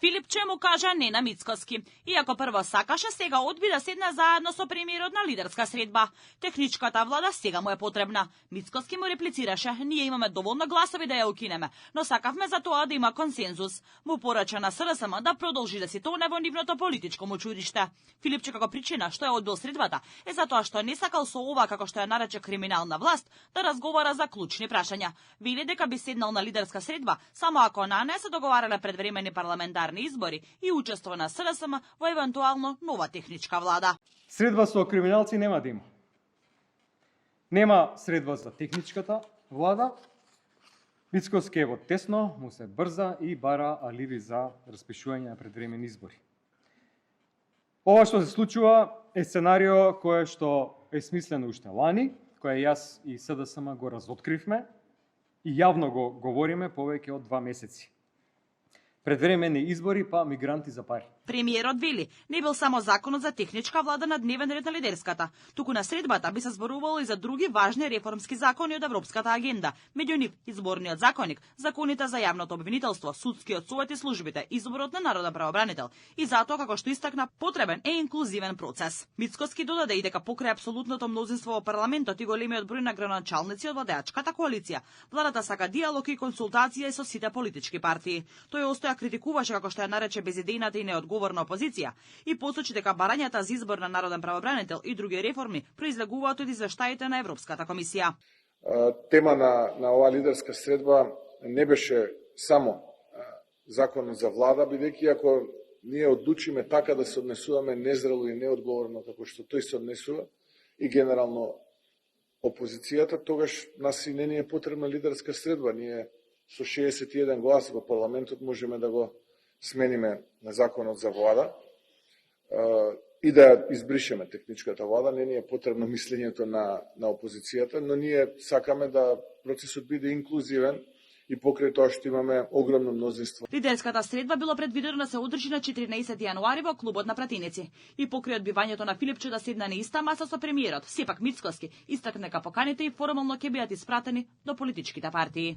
Филипче му кажа не на Мицкоски. Иако прво сакаше, сега одби да седне заедно со премиерот на лидерска средба. Техничката влада сега му е потребна. Мицкоски му реплицираше: ние имаме доволно гласови да ја укинеме, но сакавме за тоа да има консензус. Му порача на СРСМ да продолжи да се тоне во нивното политичко мучуриште. Филипче како причина што ја одбил средбата е затоа што не сакал со ова, како што ја нарече криминална власт, да разговара за клучни прашања. Вели дека би седнал на лидерска средба само ако на не се договарале предвремени парламентарни избори и учество на СРСМ во евентуално нова техничка влада. Средба со криминалци нема да има. Нема средба за техничката влада. Мицкоски е во тесно, му се брза и бара аливи за распишување на предвремени избори. Ова што се случува е сценарио кое што е смислено уште лани, кое јас и СДСМ го разоткривме и јавно го говориме повеќе од 2 месеци. Предвремени избори, па мигранти за пари. Премиерот вели, не бил само законот за техничка влада на дневен ред на лидерската, туку на средбата би се зборувало и за други важни реформски закони од Европската агенда, меѓу нив изборниот законник, законите за јавното обвинителство, судскиот совет и службите, изборот на народен правобранител и затоа како што истакна потребен е инклузивен процес. Мицкоски додаде и дека покрај апсолутното мнозинство во парламентот и големиот број на граначалници од владеачката коалиција, владата сака диалог и консултација со сите политички партии. Тој остоја критикуваше како што ја нарече безидејната и неодговорна опозиција и посочи дека барањата за избор на народен правобранител и други реформи произлегуваат од извештаите на Европската комисија. Тема на оваа лидерска средба не беше само законот за влада, бидејќи ако ние одлучиме така да се однесуваме незрело и неодговорно како што тој се однесува и генерално опозицијата, тогаш нас и не ни е потребна лидерска средба. Ние со 61 глас во парламентот можеме да го смениме на законот за влада и да избришеме техничката влада. Не ни е потребно мислењето на опозицијата, но ние сакаме да процесот биде инклузивен и покрај тоа што имаме огромно мнозинство. Лидерската средба било предвидено да се одржи на 14 јануари во клубот на пратеници. И покрај одбивањето на Филипче да седне на иста маса со премиерот, сепак Мицкоски истакна дека поканите и формално ќе бидат испратени до политичките партии.